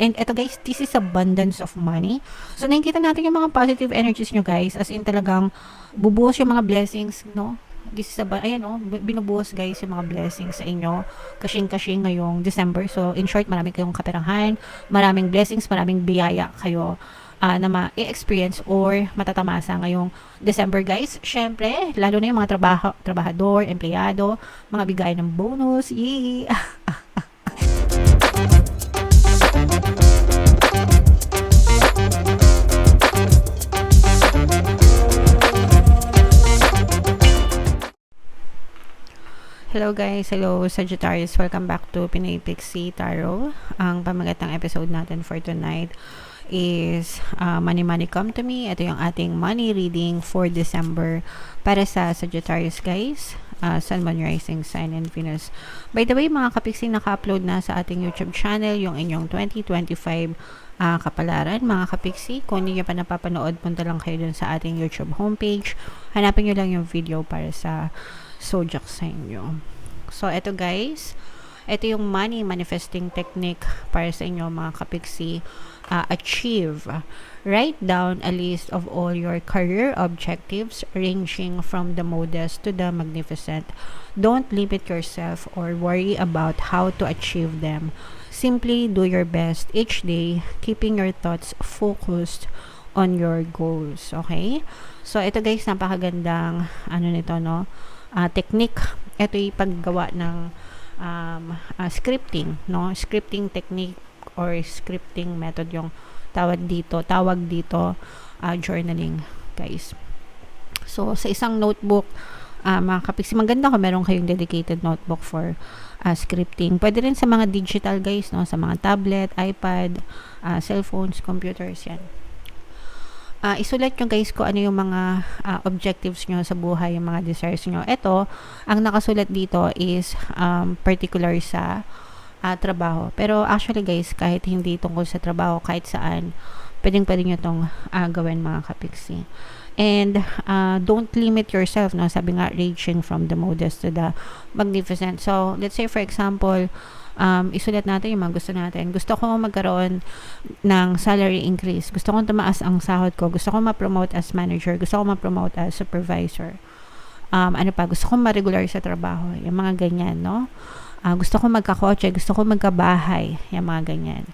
And eto guys, this is abundance of money. So nakikita natin yung mga positive energies nyo guys. As in talagang bubuhos yung mga blessings, no? This is ayan no, binubuhos guys yung mga blessings sa inyo. Kashing-kashing ngayong December. So in short, marami kayong kaperahan, maraming blessings, maraming biyaya kayo na ma-experience or matatamasa ngayong December guys. Syempre, lalo na yung mga trabahador, empleyado, mga bigay ng bonus. Yay! Hello guys, hello Sagittarius, welcome back to Pinay Pixie Tarot. Ang pamagatang episode natin for tonight is Money Money Come to Me. Ito yung ating money reading for December para sa Sagittarius guys. Sun, Moon, Rising, Sign, and Venus. By the way, mga kapixie, naka-upload na sa ating YouTube channel yung inyong 2025 kapalaran. Mga kapixie, kung hindi nyo pa napapanood, punta lang kayo dun sa ating YouTube homepage. Hanapin nyo lang yung video para sa zodiac sign nyo. So, eto guys, ito yung money manifesting technique para sa inyo mga kapixie. Achieve. Write down a list of all your career objectives ranging from the modest to the magnificent. Don't limit yourself or worry about how to achieve them. Simply do your best each day, keeping your thoughts focused on your goals. Okay? So, ito guys, napakagandang nito, no? Technique. Ito yung paggawa ng scripting, no? Scripting technique or scripting method yung tawag dito journaling guys. So sa isang notebook, mga kapiksi, maganda kung meron kayong dedicated notebook for scripting. Pwede rin sa mga digital guys, no? Sa mga tablet, iPad, cellphones, computers, yan. Isulat nyo guys kung ano yung mga objectives nyo sa buhay, yung mga desires nyo. Ito, ang nakasulat dito is particular sa trabaho. Pero actually guys, kahit hindi tungkol sa trabaho, kahit saan, pwede nyo itong gawin mga kapiksi. And don't limit yourself, no? Sabi nga, ranging from the modest to the magnificent. So, let's say for example, isulat natin yung mga gusto natin. Gusto ko magkaroon ng salary increase. Gusto kong tumaas ang sahod ko. Gusto ko ma-promote as manager. Gusto ko ma-promote as supervisor. Ano pa? Gusto ko ma-regular sa trabaho. Yung mga ganyan, no? Gusto ko magkakotse. Gusto ko magkabahay. Yung mga ganyan.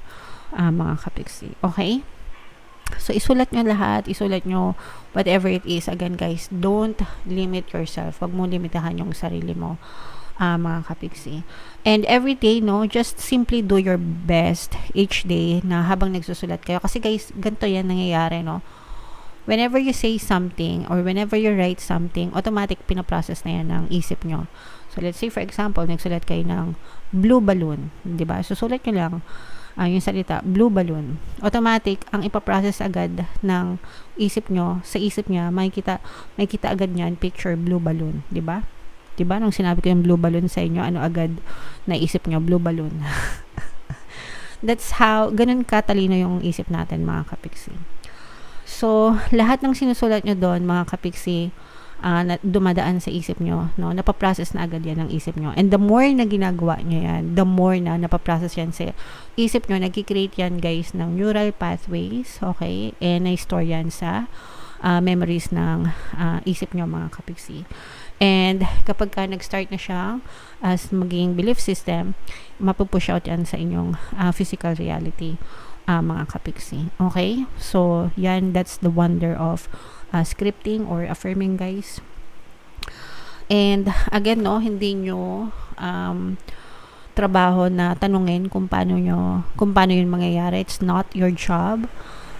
Mga kapiksi. Okay? So, isulat nyo lahat. Isulat nyo whatever it is. Again, guys, don't limit yourself. Huwag mo limitahan yung sarili mo. Mga kapiksi. And every day, no, just simply do your best each day na habang nagsusulat kayo. Kasi guys, ganito yan nangyayari, no? Whenever you say something or whenever you write something, automatic pinaprocess na yan ng isip nyo. So, let's say for example, nagsulat kayo ng blue balloon. Diba? Susulat nyo lang yung salita, blue balloon. Automatic, ang ipaprocess agad ng isip nyo, sa isip niya, makikita agad niyan, picture blue balloon. Diba? Diba? Nung sinabi ko yung blue balloon sa inyo, ano agad naisip nyo? Blue balloon. That's how, ganun katalino yung isip natin, mga kapiksi. So, lahat ng sinusulat nyo doon, mga kapiksi, na dumadaan sa isip nyo, no? Napaprocess na agad yan ng isip nyo. And the more na ginagawa nyo yan, the more na napaprocess yan sa isip nyo, nagkikreate yan, guys, ng neural pathways, okay? And na-store yan sa memories ng isip nyo, mga kapiksi. And kapag ka nag-start na siya as maging belief system, mapupush out yan sa inyong physical reality, mga kapiksi. Okay? So, yan, that's the wonder of scripting or affirming, guys. And again, no, hindi nyo trabaho na tanungin kung paano yun mangyayari. It's not your job.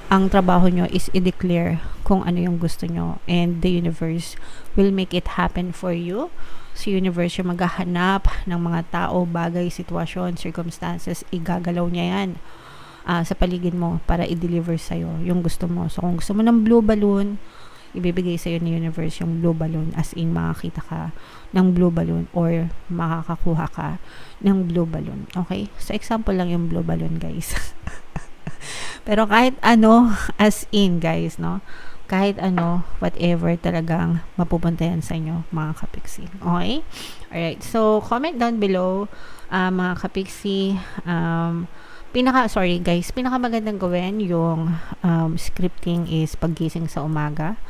Ang trabaho nyo is i-declare kung ano yung gusto nyo, and the universe will make it happen for you. So, universe yung maghahanap ng mga tao, bagay, sitwasyon, circumstances, igagalaw niya yan sa paligid mo para i-deliver sa'yo yung gusto mo. So, kung gusto mo ng blue balloon, ibibigay sa'yo ni universe yung blue balloon, as in makakita ka ng blue balloon or makakakuha ka ng blue balloon. Okay? So, example lang yung blue balloon, guys. Pero kahit ano, as in, guys, no? Kahit ano, whatever talagang mapupunta yan sa inyo, mga kapiksi. Okay? Alright. So, comment down below, mga kapiksi, Sorry guys, pinakamagandang gawin yung scripting is paggising sa umaga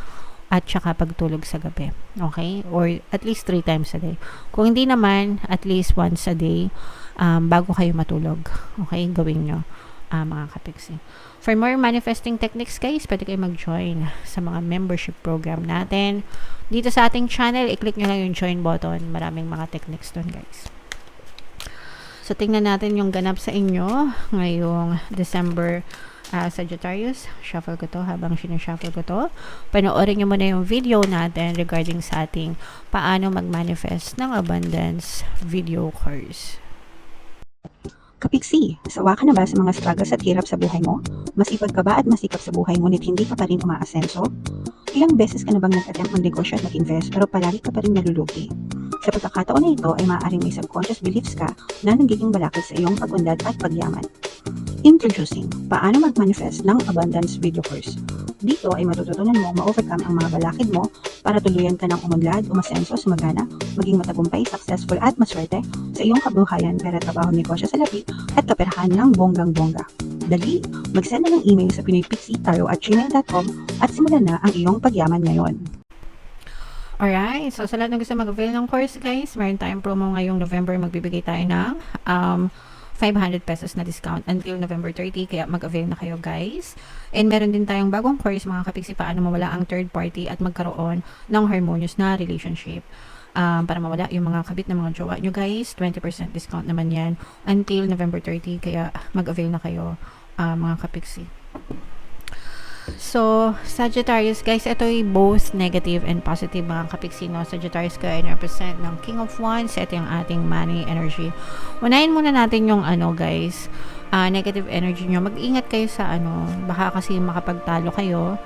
at saka pagtulog sa gabi. Okay? Or at least 3 times a day. Kung hindi naman, at least once a day bago kayo matulog. Okay? Gawin nyo, mga kapiksi. For more manifesting techniques guys, pwede kayo mag-join sa mga membership program natin. Dito sa ating channel, i-click nyo lang yung join button. Maraming mga techniques doon guys. So, tingnan natin yung ganap sa inyo ngayong December Sagittarius. Shuffle ko to habang sinashuffle ko to. Panoorin nyo muna yung video natin regarding sa ating paano mag-manifest ng abundance video course. Kapiksi, sawa ka na ba sa mga struggles at hirap sa buhay mo? Masipag ka ba at masikap sa buhay ngunit hindi ka pa rin umaasenso? Ilang beses ka na bang nag-attempt mag-negosyo at mag-invest pero palagi ka pa rin nalulugi? Sa pagkakataon na ito ay maaaring may subconscious beliefs ka na nagiging balakid sa iyong pag-unlad at pagyaman. Introducing, paano mag-manifest ng abundance video course. Dito ay matututunan mo ma-overcome ang mga balakid mo para tuluyan ka ng umunlad, umasenso, sumagana, maging matagumpay, successful at maswerte sa iyong kabuhayan, pera, trabaho, negosyo sa labi at kaperahan ng bonggang-bongga. Dali, mag-send na ng email sa pinoypixie@gmail.com at simulan na ang iyong pagyaman ngayon. Alright, so sa lahat ng gusto mag-avail ng course guys, meron tayong promo ngayong November, magbibigay tayo ng 500 pesos na discount until November 30, kaya mag-avail na kayo guys. And meron din tayong bagong course mga kapiksi, paano mawala ang third party at magkaroon ng harmonious na relationship. Para mawala yung mga kabit na mga jowa nyo guys, 20% discount naman yan until November 30, kaya mag-avail na kayo mga kapiksi. So, Sagittarius guys, ito ay both negative and positive mga kapiksi, no? Sagittarius ka ay represent ng King of Wands. Ito yung ating money energy. Unahin muna natin yung guys, negative energy nyo. Mag-ingat kayo sa baka kasi makapagtalo kayo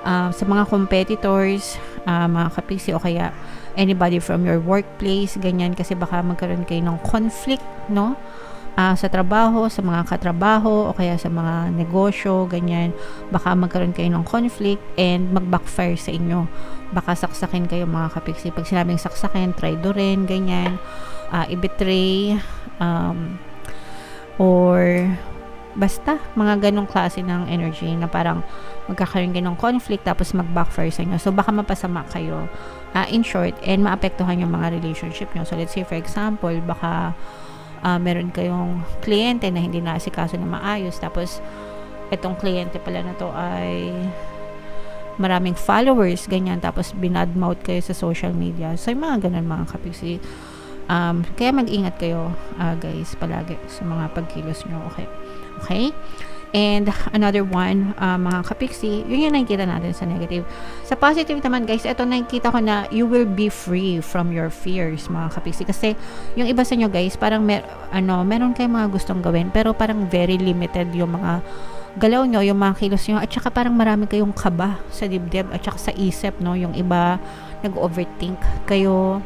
sa mga competitors, mga kapiksi, o kaya anybody from your workplace, ganyan, kasi baka magkaroon kayo ng conflict, no? Sa trabaho, sa mga katrabaho, o kaya sa mga negosyo, ganyan, baka magkaroon kayo ng conflict and mag-backfire sa inyo. Baka saksakin kayo mga kapiksi. Pag sinabing saksakin, traidorin, ganyan, i-betray, or basta, mga ganong klase ng energy na parang magkakaroon kayo ng conflict tapos mag-backfire sa inyo. So, baka mapasama kayo, in short, and maapektuhan yung mga relationship nyo. So, let's say, for example, baka meron kayong kliyente na hindi naasikaso na maayos, tapos itong kliyente pala na to ay maraming followers, ganyan, tapos binadmouth kayo sa social media. So, yung mga ganun mga kapiksi. Kaya mag-ingat kayo guys palagi sa mga pagkilos nyo. Okay? And another one, mga kapiksi, yun yung nakikita natin sa negative. Sa positive naman guys, ito nakikita ko na you will be free from your fears mga kapiksi. Kasi yung iba sa inyo guys, parang meron kayong mga gustong gawin, pero parang very limited yung mga galaw nyo, yung mga kilos nyo, at saka parang marami kayong kaba sa dibdib at saka sa isip, no? Yung iba nag-overthink kayo,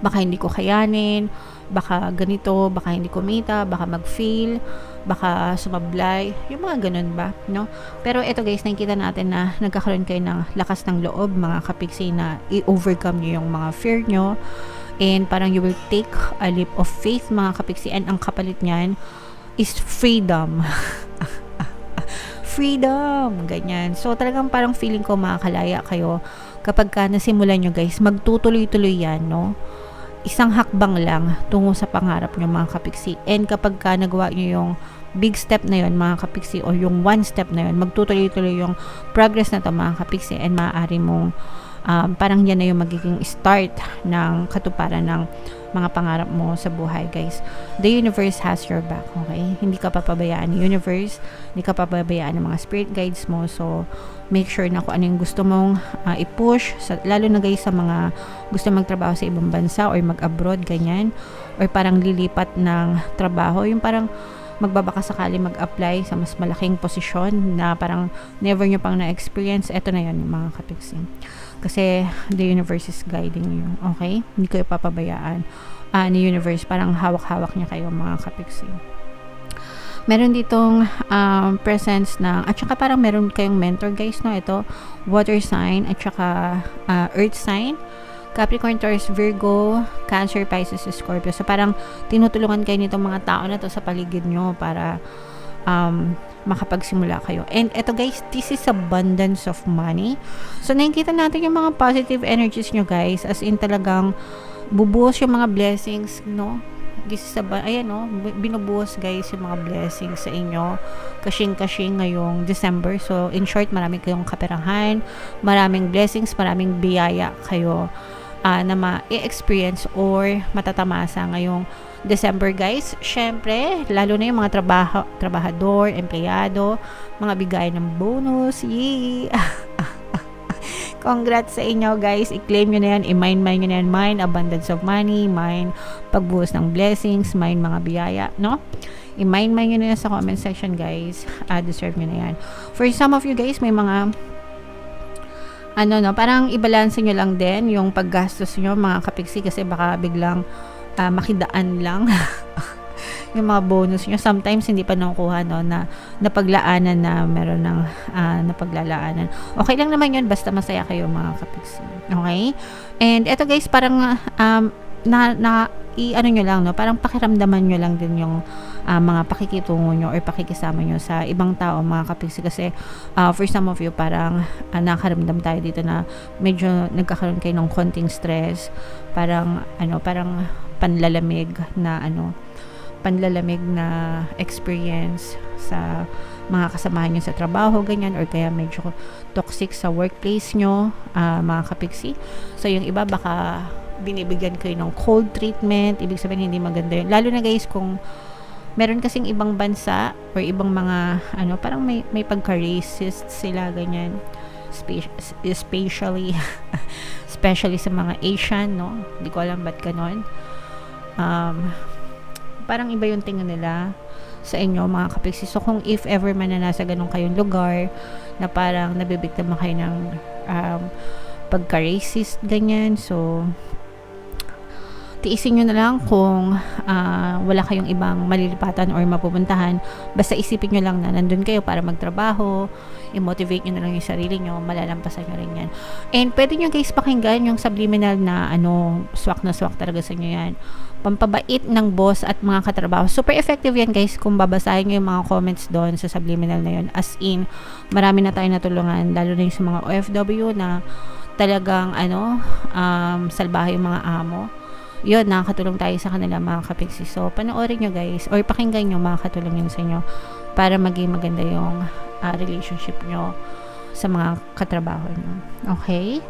baka hindi ko kayanin, baka ganito, baka hindi kumita, baka mag-fail, baka sumablay, yung mga ganun ba, no? Pero ito guys, nakikita natin na nagkakaroon kayo ng lakas ng loob mga kapiksi na i-overcome nyo yung mga fear nyo, and parang you will take a leap of faith mga kapiksi, and ang kapalit nyan is freedom. Freedom, ganyan. So talagang parang feeling ko makakalaya kayo kapag ka nasimulan nyo guys, magtutuloy-tuloy yan, no? Isang hakbang lang tungo sa pangarap nyo mga kapiksi. And kapag ka nagawa nyo yung big step na yun mga kapiksi, o yung one step na yun, magtutuloy-tuloy yung progress na to mga kapiksi, and maaari mong parang yan na yung magiging start ng katuparan ng mga pangarap mo sa buhay guys. The universe has your back, okay? Hindi ka papabayaan ng universe, hindi ka papabayaan ng mga spirit guides mo. So make sure na kung ano yung gusto mong i-push, lalo na guys sa mga gusto magtrabaho sa ibang bansa or mag-abroad, ganyan, or parang lilipat ng trabaho, yung parang magbabaka sakali mag-apply sa mas malaking posisyon na parang never nyo pang na-experience. Eto na yun mga kapiksi, kasi the universe is guiding you, okay? Hindi ko ipapabayaan ni universe, parang hawak-hawak niya kayo mga kapiksi. Meron ditong presence ng, at saka parang meron kayong mentor guys, no? Ito, water sign at saka earth sign. Capricorn, Taurus, Virgo, Cancer, Pisces, Scorpio. So parang tinutulungan kayo nitong mga tao na to sa paligid nyo para makapagsimula kayo. And eto guys, this is abundance of money. So nakikita natin yung mga positive energies nyo guys, as in talagang bubuhos yung mga blessings, no? This is ayan, no? Binubuhos guys yung mga blessings sa inyo. Kashing-kashing ngayong December. So in short, marami kayong kaperahan, maraming blessings, maraming biyaya kayo na ma-experience or matatamasa ngayong December guys. Syempre, lalo na yung mga trabahador, empleyado, mga bigay ng bonus. Yay! Congrats sa inyo guys. I-claim nyo na yan, i-mine nyo na yan. Mine abundance of money, mine pagbuhos ng blessings, mine mga biyaya, no? I-mine nyo na yan sa comment section guys. Deserve nyo na yan. For some of you guys, may mga parang i-balance nyo lang din yung paggastos nyo mga kapiksi, kasi baka biglang makidaan lang yung mga bonus nyo. Sometimes hindi pa nakukuha, no, na napaglaanan na meron ng napaglalaanan. Okay lang naman yun, basta masaya kayo mga kapiksi. Okay? And eto guys, parang i-ano nyo lang, no, parang pakiramdaman nyo lang din yung mga pakikitungo nyo or pakikisama nyo sa ibang tao mga kapiksi, kasi for some of you parang nakaramdam tayo dito na medyo nagkakaroon kayo ng konting stress, parang panlalamig na experience sa mga kasamahan nyo sa trabaho, ganyan, or kaya medyo toxic sa workplace nyo mga kapiksi. So yung iba baka binibigyan kayo ng cold treatment, ibig sabihin hindi maganda yun, lalo na guys kung meron kasing ibang bansa or ibang mga parang may pagka-racist sila, ganyan, especially sa mga Asian, no? Hindi ko alam ba't ganon. Parang iba yung tingin nila sa inyo mga kapiksi. So kung if ever man na nasa ganun kayong lugar na parang nabibiktima kayo ng pagka-racist, ganyan, so tiisin nyo na lang kung wala kayong ibang malilipatan or mapupuntahan. Basta isipin nyo lang na nandun kayo para magtrabaho, i-motivate nyo na lang yung sarili nyo, malalampasan nyo rin yan. And pwede nyo guys pakinggan yung subliminal na swak na swak talaga sa inyo yan. Pampabait ng boss at mga katrabaho. Super effective yan guys kung babasahin nyo yung mga comments doon sa subliminal na yun. As in, marami na tayo natulungan, lalo na yung sa mga OFW na talagang salbahe yung mga amo. Yun, nakakatulong tayo sa kanila mga kapiksi. So, panoorin nyo guys, or pakinggan nyo, makakatulong yun sa inyo para maging maganda yung relationship nyo sa mga katrabaho nyo. Okay?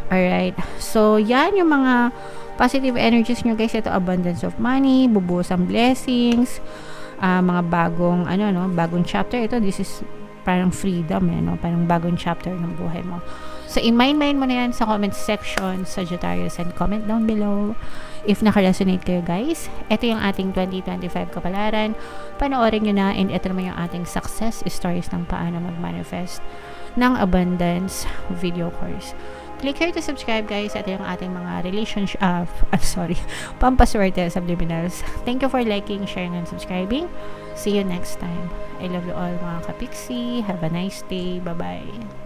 Alright. So, yan yung mga positive energies nyo guys. Ito, abundance of money, bubuhos ang blessings, mga bagong chapter. Ito, this is parang freedom, parang bagong chapter ng buhay mo. So, i-mind mo na yan sa comment section, Sagittarius, and comment down below if naka-resonate kayo guys. Ito yung ating 2025 kapalaran. Panoorin nyo na, and ito naman yung ating success stories ng paano mag-manifest ng abundance video course. Click here to subscribe guys. Ito yung ating mga pampaswerte subliminals. Thank you for liking, sharing, and subscribing. See you next time. I love you all mga kapiksi. Have a nice day. Bye-bye.